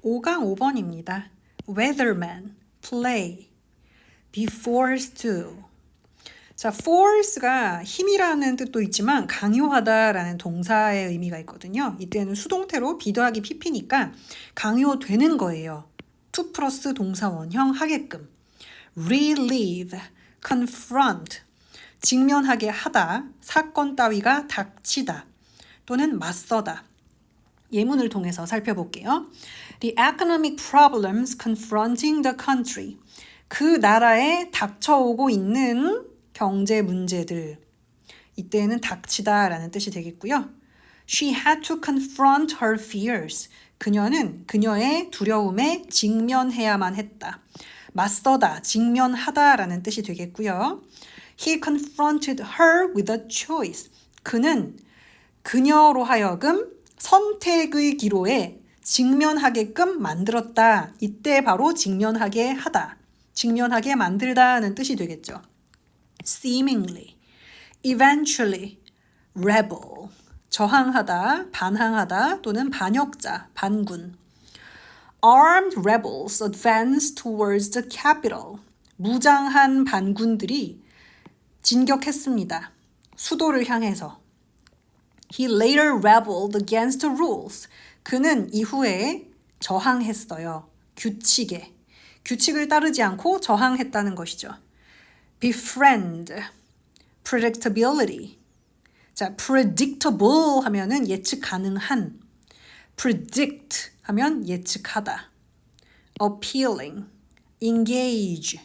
5강 5번입니다. Weatherman, play, be forced to. 자, force가 힘이라는 뜻도 있지만 강요하다라는 동사의 의미가 있거든요. 이때는 수동태로 be 더하기 pp니까 강요되는 거예요. to 플러스 동사 원형 하게끔. relieve, confront, 직면하게 하다, 사건 따위가 닥치다 또는 맞서다. 예문을 통해서 살펴볼게요. The economic problems confronting the country. 그 나라에 닥쳐오고 있는 경제 문제들. 이때는 닥치다 라는 뜻이 되겠고요. She had to confront her fears. 그녀는 그녀의 두려움에 직면해야만 했다. 맞서다, 직면하다 라는 뜻이 되겠고요. He confronted her with a choice. 그는 그녀로 하여금 선택의 기로에 직면하게끔 만들었다. 이때 바로 직면하게 하다. 직면하게 만들다는 뜻이 되겠죠. Seemingly, eventually, rebel. 저항하다, 반항하다 또는 반역자, 반군. Armed rebels advanced towards the capital. 무장한 반군들이 진격했습니다. 수도를 향해서. He later rebelled against the rules. 그는 이후에 저항했어요. 규칙에. 규칙을 따르지 않고 저항했다는 것이죠. Befriend, predictability. 자, predictable 하면은 예측 가능한. predict 하면 예측하다. appealing, engage,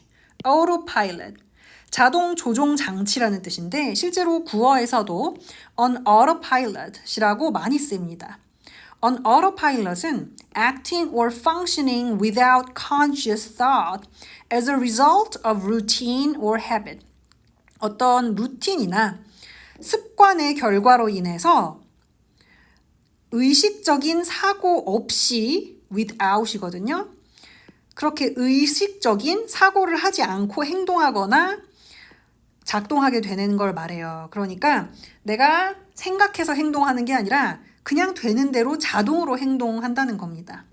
autopilot. 자동 조종 장치라는 뜻인데 실제로 구어에서도 on autopilot이라고 많이 씁니다. On autopilot은 acting or functioning without conscious thought as a result of routine or habit. 어떤 루틴이나 습관의 결과로 인해서 의식적인 사고 없이 without이거든요. 그렇게 의식적인 사고를 하지 않고 행동하거나 작동하게 되는 걸 말해요. 그러니까 내가 생각해서 행동하는 게 아니라 그냥 되는 대로 자동으로 행동한다는 겁니다.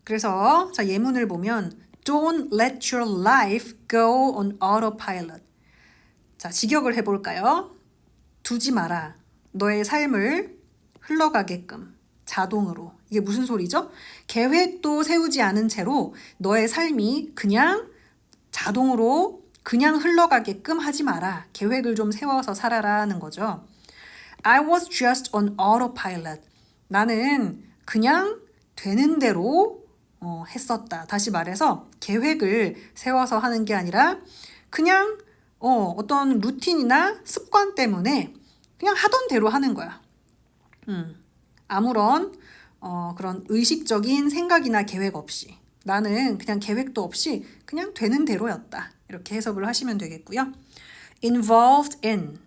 그래서 자, 예문을 보면 Don't let your life go on autopilot. 자, 직역을 해볼까요? 두지 마라. 너의 삶을 흘러가게끔 자동으로. 이게 무슨 소리죠? 계획도 세우지 않은 채로 너의 삶이 그냥 자동으로 그냥 흘러가게끔 하지 마라. 계획을 좀 세워서 살아라는 거죠. I was just on autopilot. 나는 그냥 되는 대로 했었다. 다시 말해서 계획을 세워서 하는 게 아니라 그냥 어떤 루틴이나 습관 때문에 그냥 하던 대로 하는 거야. 아무런 그런 의식적인 생각이나 계획 없이 나는 그냥 계획도 없이 그냥 되는 대로였다. 이렇게 해석을 하시면 되겠고요. Involved in,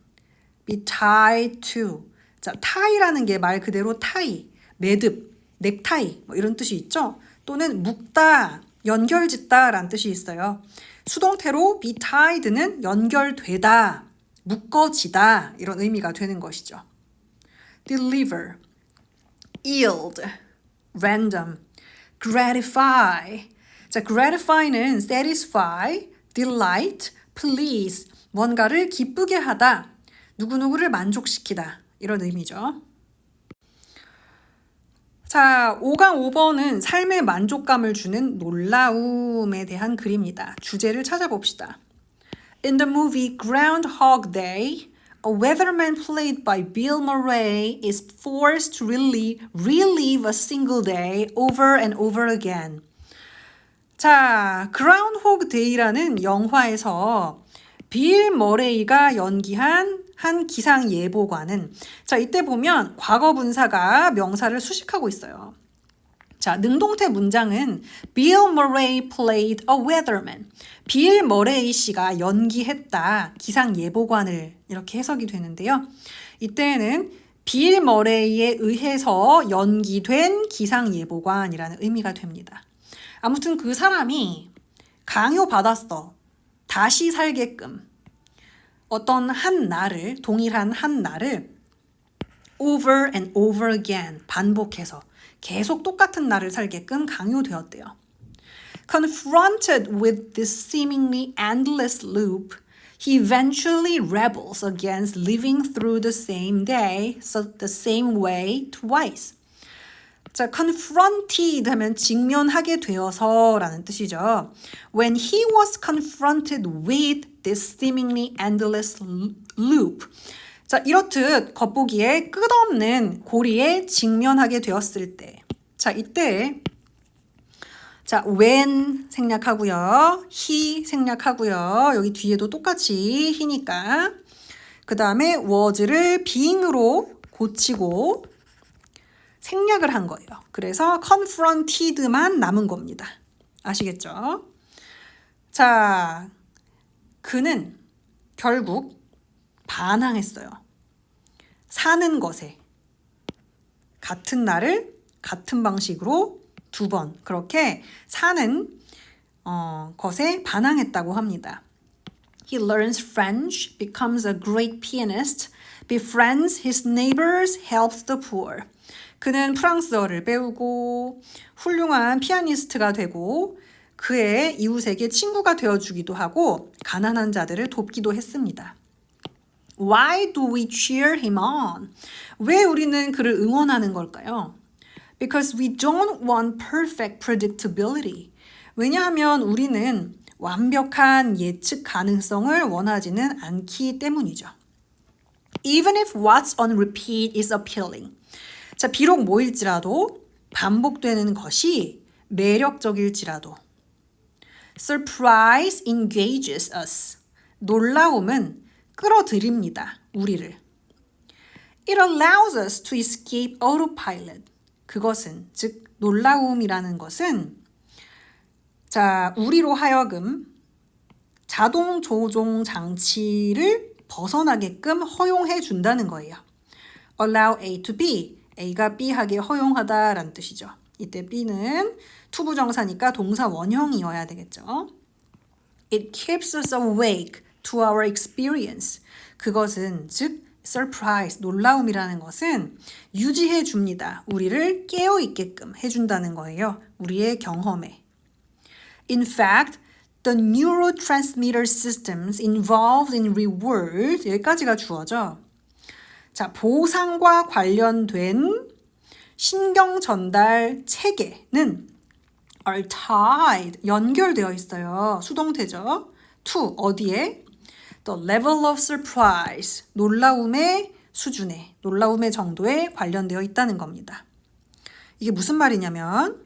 be tied to. 자, tie라는 게 말 그대로 tie, 매듭, 넥타이 뭐 이런 뜻이 있죠. 또는 묶다, 연결짓다 라는 뜻이 있어요. 수동태로 be tied는 연결되다, 묶어지다 이런 의미가 되는 것이죠. Deliver, yield, random, gratify. 자, gratify는 satisfy, delight, please. 뭔가를 기쁘게 하다, 누구누구를 만족시키다 이런 의미죠. 자, 5강 5번은 삶의 만족감을 주는 놀라움에 대한 글입니다. 주제를 찾아봅시다. In the movie Groundhog Day, a weatherman played by Bill Murray is forced to relive a single day over and over again. 자, Groundhog Day라는 영화에서 빌 머레이가 연기한 한 기상 예보관은 자, 이때 보면 과거 분사가 명사를 수식하고 있어요. 자, 능동태 문장은 Bill Murray played a weatherman. 빌 머레이 씨가 연기했다. 기상 예보관을 이렇게 해석이 되는데요. 이때는 빌 머레이에 의해서 연기된 기상 예보관이라는 의미가 됩니다. 아무튼 그 사람이 강요받았어. 다시 살게끔. 어떤 한 날을, 동일한 한 날을 over and over again. 반복해서 계속 똑같은 날을 살게끔 강요되었대요. Confronted with this seemingly endless loop, he eventually rebels against living through the same day, so the same way twice. 자, confronted 하면 직면하게 되어서라는 뜻이죠. When he was confronted with this seemingly endless loop. 자, 이렇듯 겉보기에 끝없는 고리에 직면하게 되었을 때. 자, 이때 자, when 생략하고요. he 생략하고요. 여기 뒤에도 똑같이 he니까. 그 다음에 was를 being으로 고치고 생략을 한 거예요. 그래서 confronted만 남은 겁니다. 아시겠죠? 자, 그는 결국 반항했어요. 사는 것에 같은 날을 같은 방식으로 2번 그렇게 사는 것에 반항했다고 합니다. He learns French, becomes a great pianist, befriends his neighbors, helps the poor. 그는 프랑스어를 배우고 훌륭한 피아니스트가 되고 그의 이웃에게 친구가 되어주기도 하고 가난한 자들을 돕기도 했습니다. Why do we cheer him on? 왜 우리는 그를 응원하는 걸까요? Because we don't want perfect predictability. 왜냐하면 우리는 완벽한 예측 가능성을 원하지는 않기 때문이죠. Even if what's on repeat is appealing. 자, 비록 뭐일지라도 반복되는 것이 매력적일지라도. Surprise engages us. 놀라움은 끌어들입니다. 우리를. It allows us to escape autopilot. 그것은 즉 놀라움이라는 것은 자, 우리로 하여금 자동 조종 장치를 벗어나게끔 허용해 준다는 거예요. Allow A to B. A가 B하게 허용하다라는 뜻이죠. 이때 B는 투부정사니까 동사 원형이어야 되겠죠. It keeps us awake to our experience. 그것은 즉 surprise, 놀라움이라는 것은 유지해 줍니다. 우리를 깨어 있게끔 해준다는 거예요. 우리의 경험에. In fact, the neurotransmitter systems involved in reward, 여기까지가 주어져. 자, 보상과 관련된 신경 전달 체계는 are tied, 연결되어 있어요. 수동태죠. to, 어디에? The level of surprise, 놀라움의 수준에, 놀라움의 정도에 관련되어 있다는 겁니다. 이게 무슨 말이냐면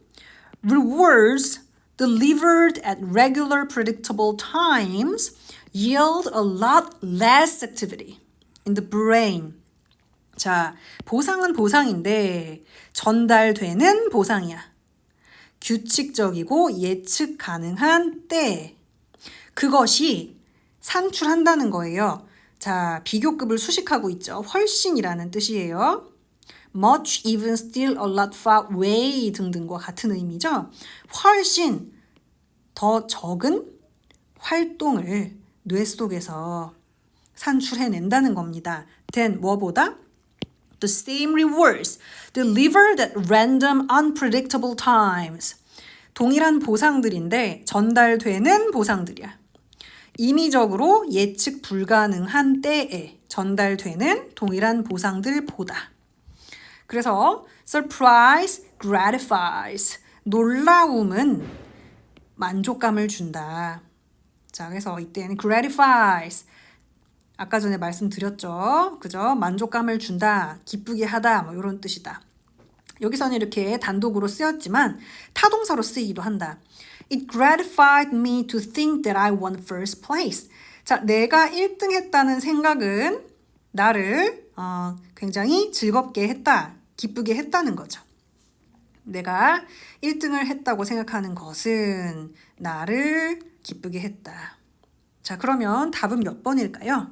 rewards delivered at regular predictable times yield a lot less activity in the brain. 자, 보상은 보상인데 전달되는 보상이야. 규칙적이고 예측 가능한 때 그것이 산출한다는 거예요. 자, 비교급을 수식하고 있죠. 훨씬이라는 뜻이에요. much, even, still, a lot, far, way 등등과 같은 의미죠. 훨씬 더 적은 활동을 뇌 속에서 산출해낸다는 겁니다. then 뭐보다? The same rewards delivered at random, unpredictable times. 동일한 보상들인데 전달되는 보상들이야. 임의적으로 예측 불가능한 때에 전달되는 동일한 보상들보다. 그래서 surprise gratifies. 놀라움은 만족감을 준다. 자, 그래서 이때는 gratifies. 아까 전에 말씀드렸죠. 그죠? 만족감을 준다, 기쁘게 하다, 뭐 이런 뜻이다. 여기서는 이렇게 단독으로 쓰였지만 타동사로 쓰이기도 한다. It gratified me to think that I won first place. 자, 내가 1등 했다는 생각은 나를 굉장히 즐겁게 했다, 기쁘게 했다는 거죠. 내가 1등을 했다고 생각하는 것은 나를 기쁘게 했다. 자, 그러면 답은 몇 번일까요?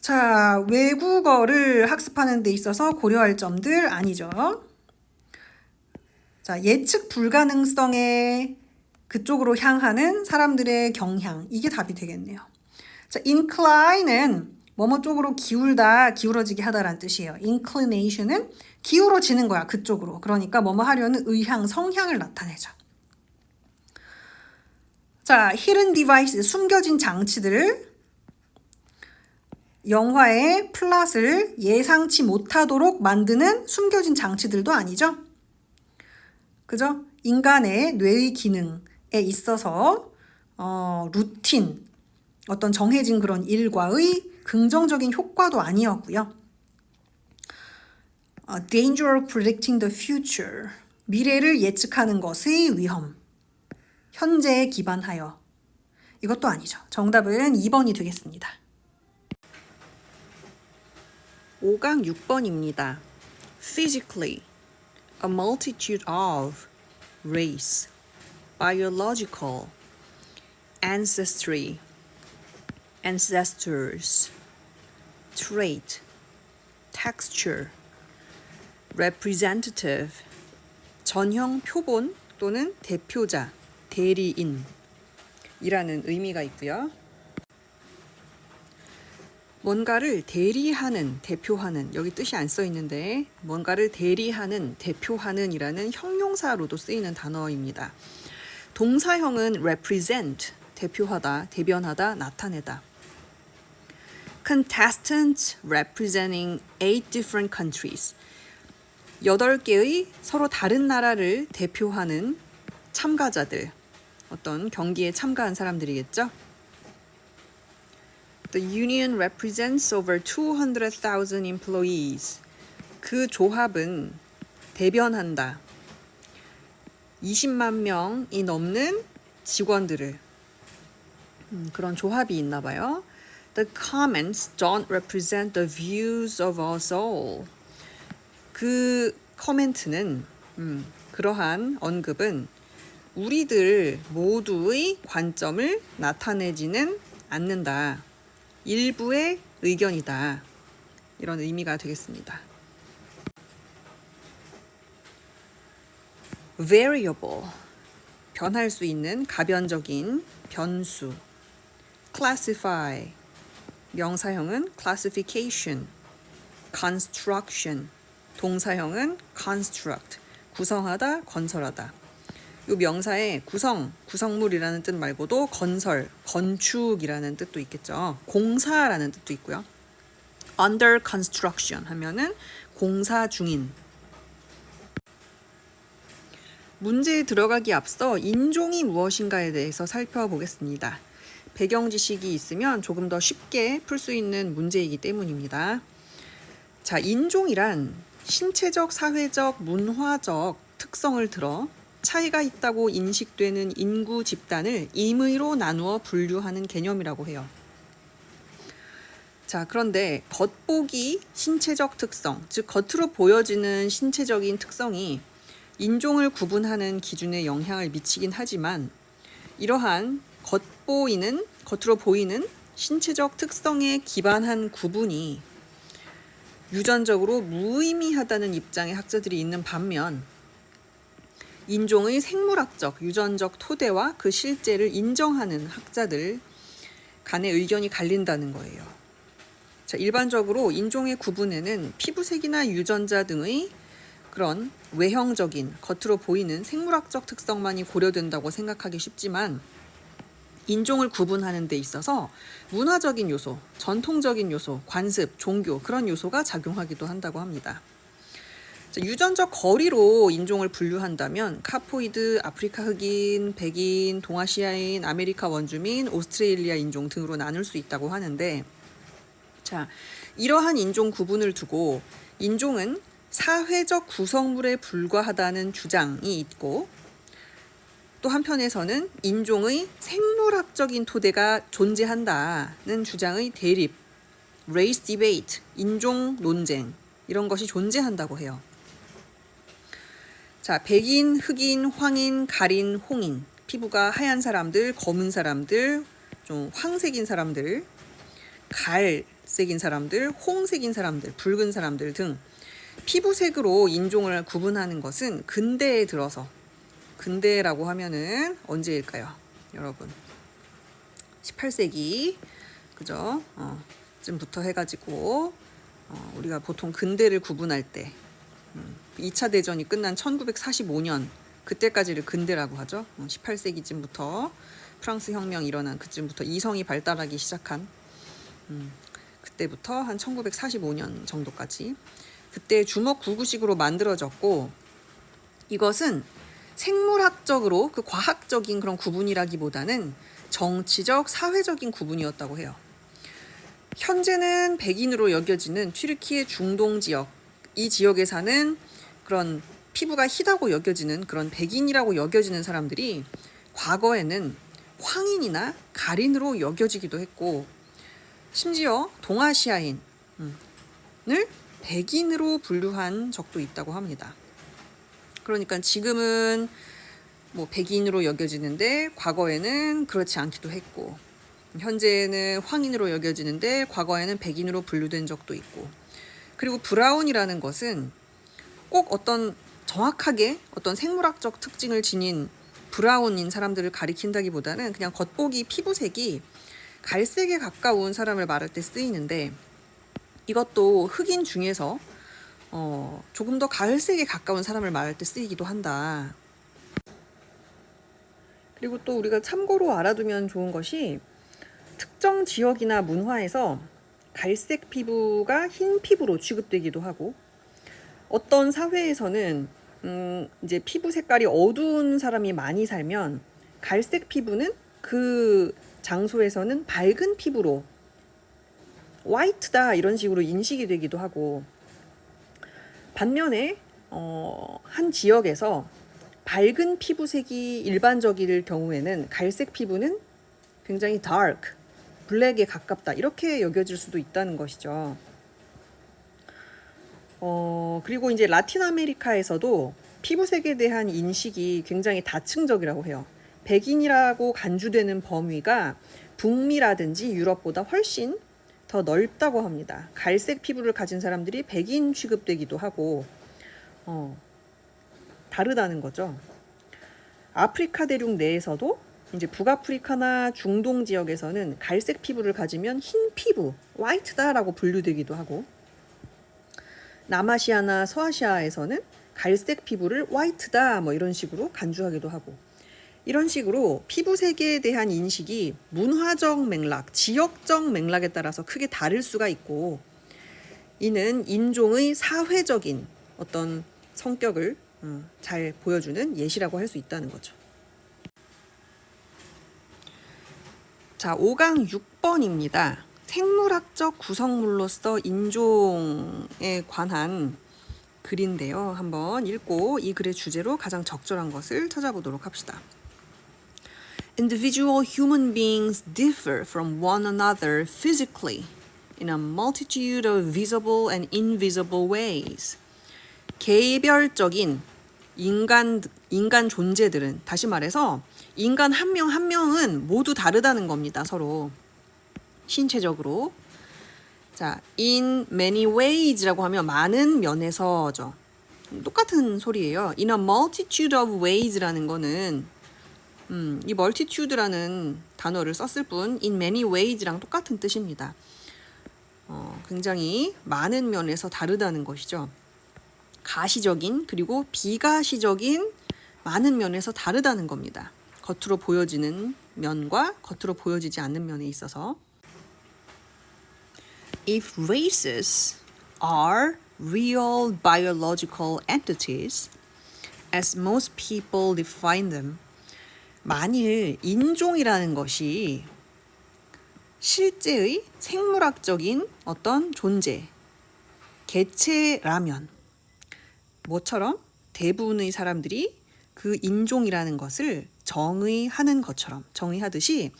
자, 외국어를 학습하는 데 있어서 고려할 점들 아니죠. 자, 예측 불가능성의 그쪽으로 향하는 사람들의 경향, 이게 답이 되겠네요. 자, incline은 뭐뭐 쪽으로 기울다, 기울어지게 하다라는 뜻이에요. inclination은 기울어지는 거야, 그쪽으로. 그러니까 뭐뭐 하려는 의향, 성향을 나타내죠. 자, hidden device, 숨겨진 장치들. 영화의 플롯을 예상치 못하도록 만드는 숨겨진 장치들도 아니죠. 그죠? 인간의 뇌의 기능에 있어서 루틴, 어떤 정해진 그런 일과의 긍정적인 효과도 아니었고요. Danger of predicting the future, 미래를 예측하는 것의 위험, 현재에 기반하여, 이것도 아니죠. 정답은 2번이 되겠습니다. 5강 6번입니다. Physically, a multitude of, race, biological, ancestry, ancestors, trait, texture, representative, 전형 표본 또는 대표자, 대리인 이라는 의미가 있고요. 뭔가를 대리하는, 대표하는, 여기 뜻이 안 써 있는데 뭔가를 대리하는, 대표하는 이라는 형용사로도 쓰이는 단어입니다. 동사형은 represent, 대표하다, 대변하다, 나타내다. Contestants representing 8 different countries. 8개의 서로 다른 나라를 대표하는 참가자들. 어떤 경기에 참가한 사람들이겠죠? The union represents over 200,000 employees. 그 조합은 대변한다. 20만 명이 넘는 직원들을. 그런 조합이 있나 봐요. The comments don't represent the views of us all. 그 커멘트는, 그러한 언급은 우리들 모두의 관점을 나타내지는 않는다. 일부의 의견이다. 이런 의미가 되겠습니다. variable, 변할 수 있는 가변적인 변수. classify, 명사형은 classification. construction, 동사형은 construct, 구성하다, 건설하다. 이 명사의 구성, 구성물이라는 뜻 말고도 건설, 건축이라는 뜻도 있겠죠. 공사라는 뜻도 있고요. under construction 하면은 공사 중인. 문제에 들어가기 앞서 인종이 무엇인가에 대해서 살펴보겠습니다. 배경 지식이 있으면 조금 더 쉽게 풀 수 있는 문제이기 때문입니다. 자, 인종이란 신체적, 사회적, 문화적 특성을 들어 차이가 있다고 인식되는 인구 집단을 임의로 나누어 분류하는 개념이라고 해요. 자, 그런데 겉보기 신체적 특성, 즉 겉으로 보여지는 신체적인 특성이 인종을 구분하는 기준에 영향을 미치긴 하지만 이러한 겉으로 보이는 신체적 특성에 기반한 구분이 유전적으로 무의미하다는 입장의 학자들이 있는 반면 인종의 생물학적, 유전적 토대와 그 실제를 인정하는 학자들 간의 의견이 갈린다는 거예요. 자, 일반적으로 인종의 구분에는 피부색이나 유전자 등의 그런 외형적인, 겉으로 보이는 생물학적 특성만이 고려된다고 생각하기 쉽지만 인종을 구분하는 데 있어서 문화적인 요소, 전통적인 요소, 관습, 종교 그런 요소가 작용하기도 한다고 합니다. 유전적 거리로 인종을 분류한다면 카포이드, 아프리카 흑인, 백인, 동아시아인, 아메리카 원주민, 오스트레일리아 인종 등으로 나눌 수 있다고 하는데, 자, 이러한 인종 구분을 두고 인종은 사회적 구성물에 불과하다는 주장이 있고, 또 한편에서는 인종의 생물학적인 토대가 존재한다는 주장의 대립, race debate, 인종 논쟁 이런 것이 존재한다고 해요. 자, 백인, 흑인, 황인, 가린, 홍인, 피부가 하얀 사람들, 검은 사람들, 좀 황색인 사람들, 갈색인 사람들, 홍색인 사람들, 붉은 사람들 등 피부색으로 인종을 구분하는 것은 근대에 들어서, 근대라고 하면은 언제일까요, 여러분? 18세기, 그죠? 쯤부터 해가지고 우리가 보통 근대를 구분할 때 2차 대전이 끝난 1945년 그때까지를 근대라고 하죠. 18세기쯤부터 프랑스 혁명이 일어난 그쯤부터 이성이 발달하기 시작한 그때부터 한 1945년 정도까지 그때 주먹구구식으로 만들어졌고 이것은 생물학적으로 그 과학적인 그런 구분이라기보다는 정치적, 사회적인 구분이었다고 해요. 현재는 백인으로 여겨지는 튀르키예 중동 지역, 이 지역에 사는 그런 피부가 희다고 여겨지는 그런 백인이라고 여겨지는 사람들이 과거에는 황인이나 가린으로 여겨지기도 했고 심지어 동아시아인을 백인으로 분류한 적도 있다고 합니다. 그러니까 지금은 뭐 백인으로 여겨지는데 과거에는 그렇지 않기도 했고 현재는 황인으로 여겨지는데 과거에는 백인으로 분류된 적도 있고 그리고 브라운이라는 것은 꼭 어떤 정확하게 어떤 생물학적 특징을 지닌 브라운인 사람들을 가리킨다기보다는 그냥 겉보기 피부색이 갈색에 가까운 사람을 말할 때 쓰이는데 이것도 흑인 중에서 조금 더 갈색에 가까운 사람을 말할 때 쓰이기도 한다. 그리고 또 우리가 참고로 알아두면 좋은 것이 특정 지역이나 문화에서 갈색 피부가 흰 피부로 취급되기도 하고 어떤 사회에서는 이제 피부 색깔이 어두운 사람이 많이 살면 갈색 피부는 그 장소에서는 밝은 피부로 화이트다 이런 식으로 인식이 되기도 하고 반면에 한 지역에서 밝은 피부색이 일반적일 경우에는 갈색 피부는 굉장히 dark, 블랙에 가깝다 이렇게 여겨질 수도 있다는 것이죠. 그리고 이제 라틴 아메리카에서도 피부색에 대한 인식이 굉장히 다층적이라고 해요. 백인이라고 간주되는 범위가 북미라든지 유럽보다 훨씬 더 넓다고 합니다. 갈색 피부를 가진 사람들이 백인 취급되기도 하고 다르다는 거죠. 아프리카 대륙 내에서도 이제 북아프리카나 중동 지역에서는 갈색 피부를 가지면 흰 피부, 화이트다라고 분류되기도 하고 남아시아나 서아시아에서는 갈색 피부를 화이트다 뭐 이런 식으로 간주하기도 하고 이런 식으로 피부색에 대한 인식이 문화적 맥락, 지역적 맥락에 따라서 크게 다를 수가 있고 이는 인종의 사회적인 어떤 성격을 잘 보여주는 예시라고 할 수 있다는 거죠. 자, 5강 6번입니다. 생물학적 구성물로서 인종에 관한 글인데요. 한번 읽고 이 글의 주제로 가장 적절한 것을 찾아보도록 합시다. Individual human beings differ from one another physically in a multitude of visible and invisible ways. 개별적인 인간 존재들은 다시 말해서 인간 한 명 한 명은 모두 다르다는 겁니다. 서로 신체적으로. 자, in many ways라고 하면 많은 면에서죠. 똑같은 소리예요. In a multitude of ways라는 거는 이 multitude라는 단어를 썼을 뿐 in many ways랑 똑같은 뜻입니다. 굉장히 많은 면에서 다르다는 것이죠. 가시적인 그리고 비가시적인 많은 면에서 다르다는 겁니다. 겉으로 보여지는 면과 겉으로 보여지지 않는 면에 있어서 If races are real biological entities, as most people define them, 만일 인종이라는 것이 실제의 생물학적인 어떤 존재, 개체라면 뭐처럼 대부분의 사람들이 그 인종이라는 것을 정의하는 것처럼 정의하듯이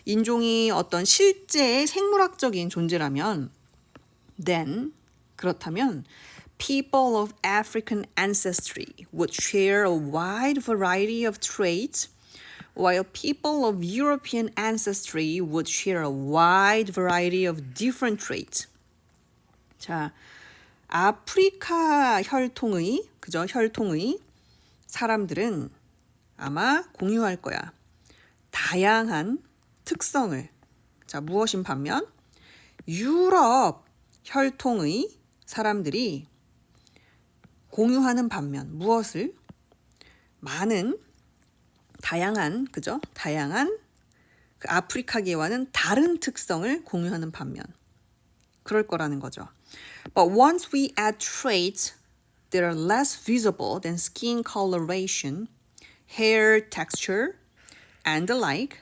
인종이 어떤 실제의 생물학적인 존재라면 then 그렇다면 people of African ancestry would share a wide variety of traits while people of European ancestry would share a wide variety of different traits. 자, 아프리카 혈통의 사람들은 아마 공유할 거야. 다양한 특성을. 자, 무엇인 반면 유럽 혈통의 사람들이 공유하는 반면 무엇을? 많은 다양한 그 아프리카계와는 다른 특성을 공유하는 반면 그럴 거라는 거죠. But once we add traits that are less visible than skin coloration, hair texture, and the like.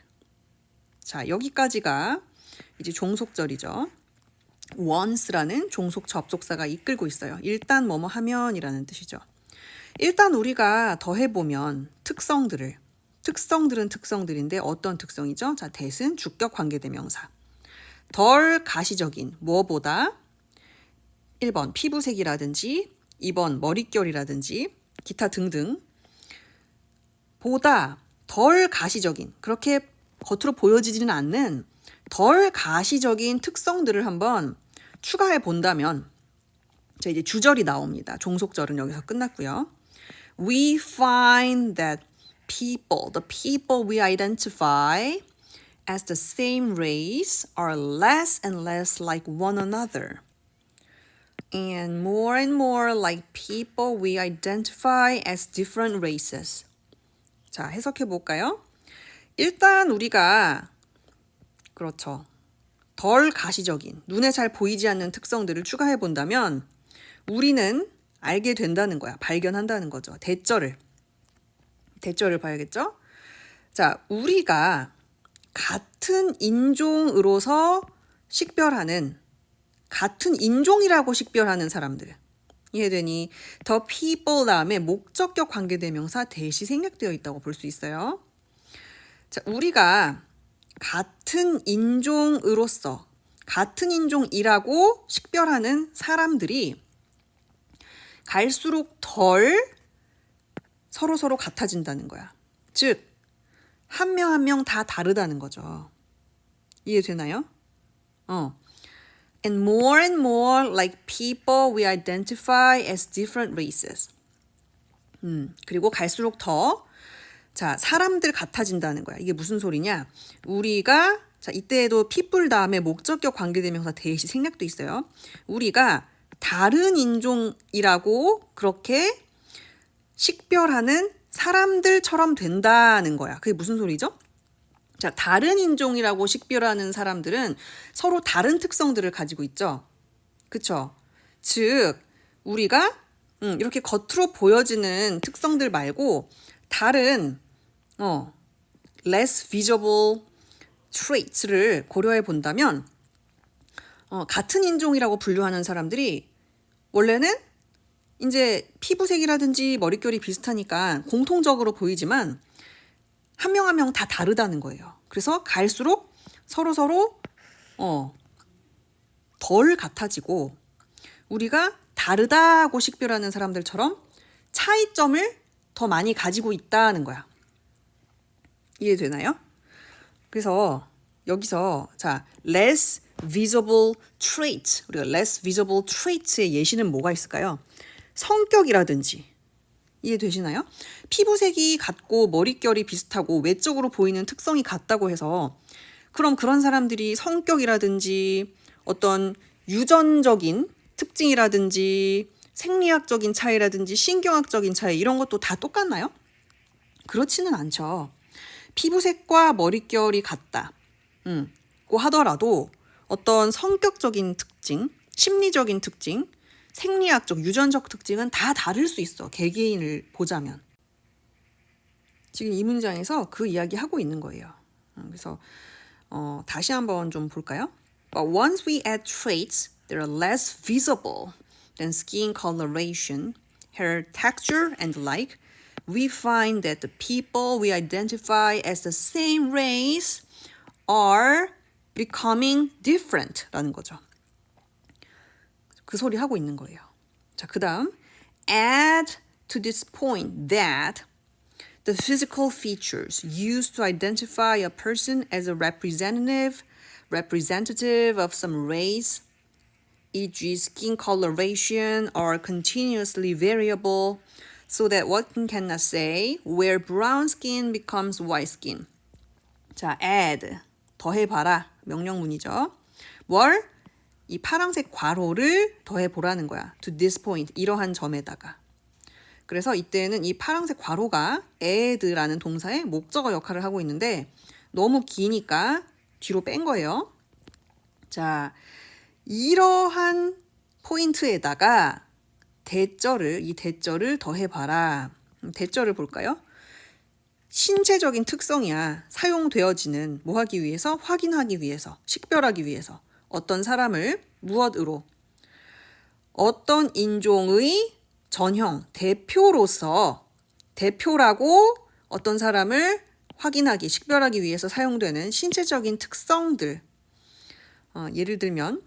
자, 여기까지가 이제 종속절이죠. once라는 종속 접속사가 이끌고 있어요. 일단 뭐뭐 하면이라는 뜻이죠. 일단 우리가 더해보면 특성들은 특성들인데 어떤 특성이죠? 자, that은 주격 관계대명사. 덜 가시적인 뭐보다 1번 피부색이라든지 2번 머릿결이라든지 기타 등등 보다 덜 가시적인 그렇게 겉으로 보여지지는 않는 덜 가시적인 특성들을 한번 추가해 본다면 자 이제 주절이 나옵니다. 종속절은 여기서 끝났고요. We find that the people we identify as the same race are less and less like one another. And more like people we identify as different races. 자, 해석해 볼까요? 일단 우리가 그렇죠. 덜 가시적인, 눈에 잘 보이지 않는 특성들을 추가해 본다면 우리는 알게 된다는 거야. 발견한다는 거죠. 대절을 봐야겠죠? 자, 우리가 같은 인종으로서 식별하는 같은 인종이라고 식별하는 사람들 이해되니? the people 다음에 목적격 관계대명사 대시 생략되어 있다고 볼 수 있어요. 자, 우리가 같은 인종으로서 같은 인종이라고 식별하는 사람들이 갈수록 덜 서로 같아진다는 거야. 즉, 한 명 한 명 다 다르다는 거죠. 이해되나요? And more like people we identify as different races. 그리고 갈수록 더 자, 사람들 같아진다는 거야. 이게 무슨 소리냐? 우리가 자, 이때에도 people 다음에 목적격 관계대명사 대시 생략도 있어요. 우리가 다른 인종이라고 그렇게 식별하는 사람들처럼 된다는 거야. 그게 무슨 소리죠? 자, 다른 인종이라고 식별하는 사람들은 서로 다른 특성들을 가지고 있죠. 그쵸? 즉, 우리가 이렇게 겉으로 보여지는 특성들 말고 다른 less visible traits를 고려해 본다면 같은 인종이라고 분류하는 사람들이 원래는 이제 피부색이라든지 머릿결이 비슷하니까 공통적으로 보이지만 한 명 한 명 다 다르다는 거예요. 그래서 갈수록 서로 덜 같아지고 우리가 다르다고 식별하는 사람들처럼 차이점을 더 많이 가지고 있다는 거야. 이해되나요? 그래서 여기서 자 less visible trait 우리가 less visible traits의 예시는 뭐가 있을까요? 성격이라든지 이해되시나요? 피부색이 같고 머릿결이 비슷하고 외적으로 보이는 특성이 같다고 해서 그럼 그런 사람들이 성격이라든지 어떤 유전적인 특징이라든지 생리학적인 차이라든지 신경학적인 차이 이런 것도 다 똑같나요? 그렇지는 않죠. 피부색과 머릿결이 같다고 하더라도 어떤 성격적인 특징, 심리적인 특징, 생리학적, 유전적 특징은 다 다를 수 있어. 개개인을 보자면. 지금 이 문장에서 그 이야기 하고 있는 거예요. 그래서 다시 한번 좀 볼까요? But once we add traits that are less visible than skin coloration, hair texture, and the like, we find that the people we identify as the same race are becoming different 라는 거죠. 그 소리 하고 있는 거예요. 자, 그 다음 add to this point that the physical features used to identify a person as a representative of some race, e.g. skin coloration, are continuously variable so that one cannot say where brown skin becomes white skin. 자, add, 더해봐라, 명령문이죠. 뭘? 이 파란색 괄호를 더해 보라는 거야. To this point, 이러한 점에다가. 그래서 이때는 이 파란색 괄호가 add라는 동사의 목적어 역할을 하고 있는데 너무 기니까 뒤로 뺀 거예요. 자, 이러한 포인트에다가 이 대절을 더해봐라. 대절을 볼까요? 신체적인 특성이야. 사용되어지는 뭐 하기 위해서? 확인하기 위해서, 식별하기 위해서. 어떤 사람을 무엇으로? 어떤 인종의 전형, 대표라고 어떤 사람을 확인하기, 식별하기 위해서 사용되는 신체적인 특성들. 예를 들면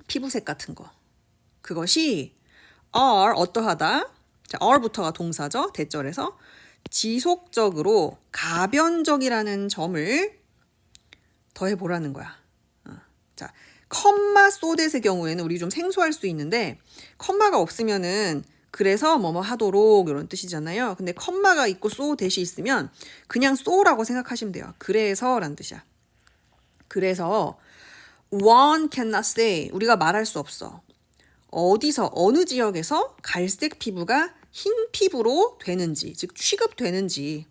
피부색 같은 거. 그것이 are 어떠하다. 자, are부터가 동사죠. 대절에서 지속적으로 가변적이라는 점을 더해보라는 거야. 자, 컴마 소댓의 경우에는 우리 좀 생소할 수 있는데 컴마가 없으면은 그래서 뭐뭐 하도록 이런 뜻이잖아요. 근데 컴마가 있고 so 대시 있으면 그냥 so라고 생각하시면 돼요. 그래서란 뜻이야. 그래서 one cannot say 우리가 말할 수 없어. 어디서 어느 지역에서 갈색 피부가 흰 피부로 되는지 즉 취급되는지를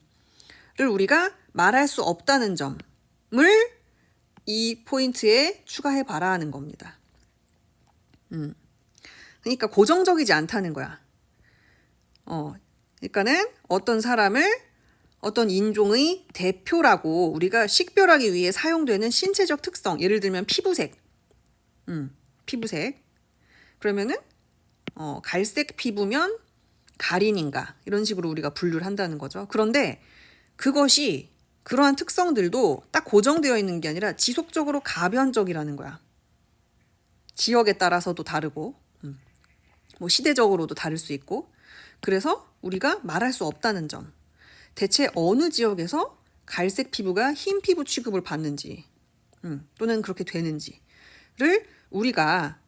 우리가 말할 수 없다는 점을 이 포인트에 추가해 봐라 하는 겁니다. 그러니까 고정적이지 않다는 거야. 그러니까는 어떤 사람을 어떤 인종의 대표라고 우리가 식별하기 위해 사용되는 신체적 특성, 예를 들면 피부색. 피부색. 그러면은 갈색 피부면 가린인가 이런 식으로 우리가 분류를 한다는 거죠. 그런데 그것이 그러한 특성들도 딱 고정되어 있는 게 아니라 지속적으로 가변적이라는 거야. 지역에 따라서도 다르고 뭐 시대적으로도 다를 수 있고 그래서 우리가 말할 수 없다는 점. 대체 어느 지역에서 갈색 피부가 흰 피부 취급을 받는지 또는 그렇게 되는지를 우리가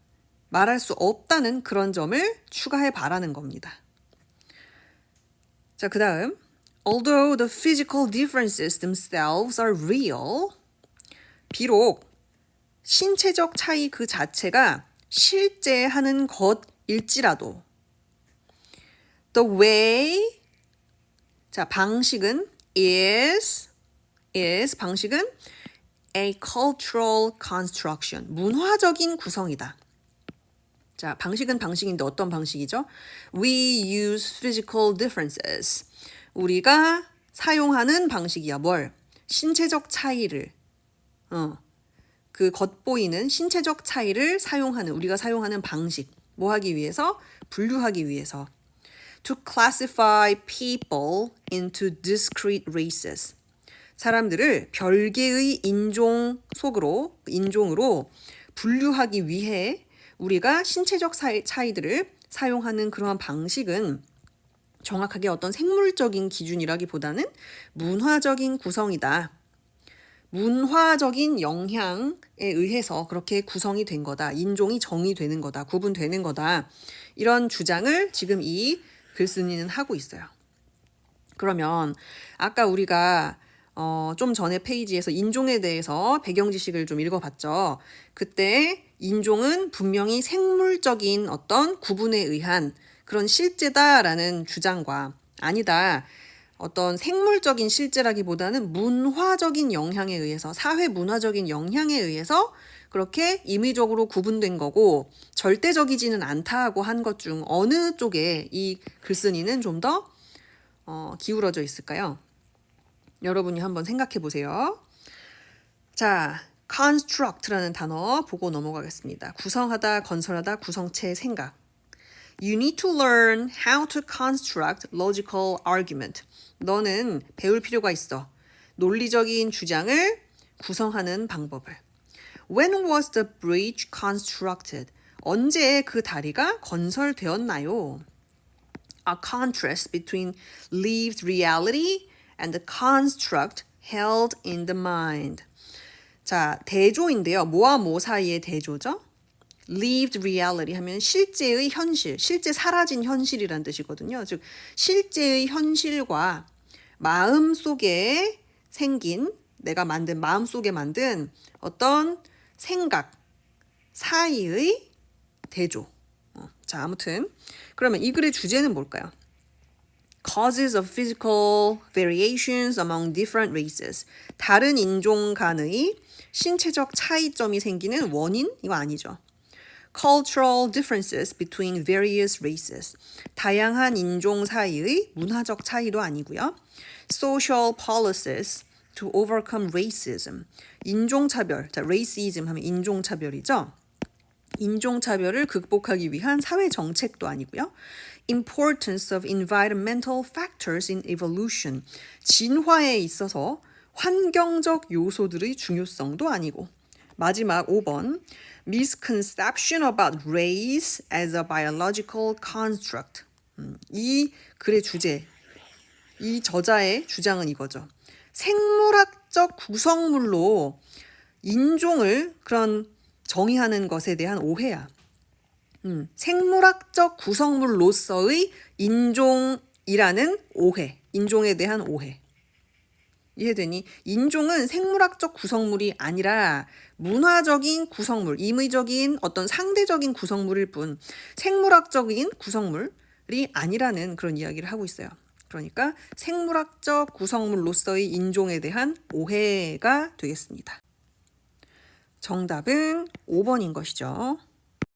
말할 수 없다는 그런 점을 추가해 봐라는 겁니다. 자, 그 다음 Although the physical differences themselves are real, 비록 신체적 차이 그 자체가 실제하는 것일지라도 the way 자, 방식은 is 방식은 a cultural construction. 문화적인 구성이다. 자, 방식은 방식인데 어떤 방식이죠? We use physical differences. 우리가 사용하는 방식이야. 뭘? 신체적 차이를 그 겉보이는 신체적 차이를 사용하는 우리가 사용하는 방식. 뭐 하기 위해서? 분류하기 위해서. To classify people into discrete races. 사람들을 별개의 인종으로 분류하기 위해 우리가 신체적 차이들을 사용하는 그러한 방식은 정확하게 어떤 생물적인 기준이라기보다는 문화적인 구성이다. 문화적인 영향에 의해서 그렇게 구성이 된 거다. 인종이 정의되는 거다. 구분되는 거다. 이런 주장을 지금 이 글쓴이는 하고 있어요. 그러면 아까 우리가 좀 전에 페이지에서 인종에 대해서 배경 지식을 좀 읽어봤죠. 그때 인종은 분명히 생물적인 어떤 구분에 의한 그런 실제다라는 주장과 아니다. 어떤 생물적인 실제라기보다는 문화적인 영향에 의해서 사회 문화적인 영향에 의해서 그렇게 임의적으로 구분된 거고 절대적이지는 않다고 한 것 중 어느 쪽에 이 글쓴이는 좀 더 기울어져 있을까요? 여러분이 한번 생각해 보세요. 자, construct라는 단어 보고 넘어가겠습니다. 구성하다, 건설하다, 구성체, 생각. You need to learn how to construct logical argument. 너는 배울 필요가 있어. 논리적인 주장을 구성하는 방법을. When was the bridge constructed? 언제 그 다리가 건설되었나요? A contrast between lived reality and the construct held in the mind. 자, 대조인데요. 뭐와 뭐 사이의 대조죠? lived reality 하면 실제의 현실, 실제 사라진 현실이란 뜻이거든요. 즉 실제의 현실과 마음속에 생긴 내가 만든 마음속에 만든 어떤 생각, 사이의 대조. 자, 아무튼 그러면 이 글의 주제는 뭘까요? Causes of physical variations among different races. 다른 인종 간의 신체적 차이점이 생기는 원인? 이거 아니죠. Cultural differences between various races. 다양한 인종 사이의 문화적 차이도 아니고요. Social policies to overcome racism. 인종차별. 자, racism 하면 인종차별이죠. 인종차별을 극복하기 위한 사회 정책도 아니고요. Importance of environmental factors in evolution. 진화에 있어서 환경적 요소들의 중요성도 아니고. 마지막 5번. Misconception about race as a biological construct. 이 글의 주제, 이 저자의 주장은 이거죠. 생물학적 구성물로 인종을 그런 정의하는 것에 대한 오해야. 생물학적 구성물로서의 인종이라는 오해, 인종에 대한 오해. 이해되니? 인종은 생물학적 구성물이 아니라 문화적인 구성물, 임의적인 어떤 상대적인 구성물일 뿐 생물학적인 구성물이 아니라는 그런 이야기를 하고 있어요. 그러니까 생물학적 구성물로서의 인종에 대한 오해가 되겠습니다. 정답은 5번인 것이죠.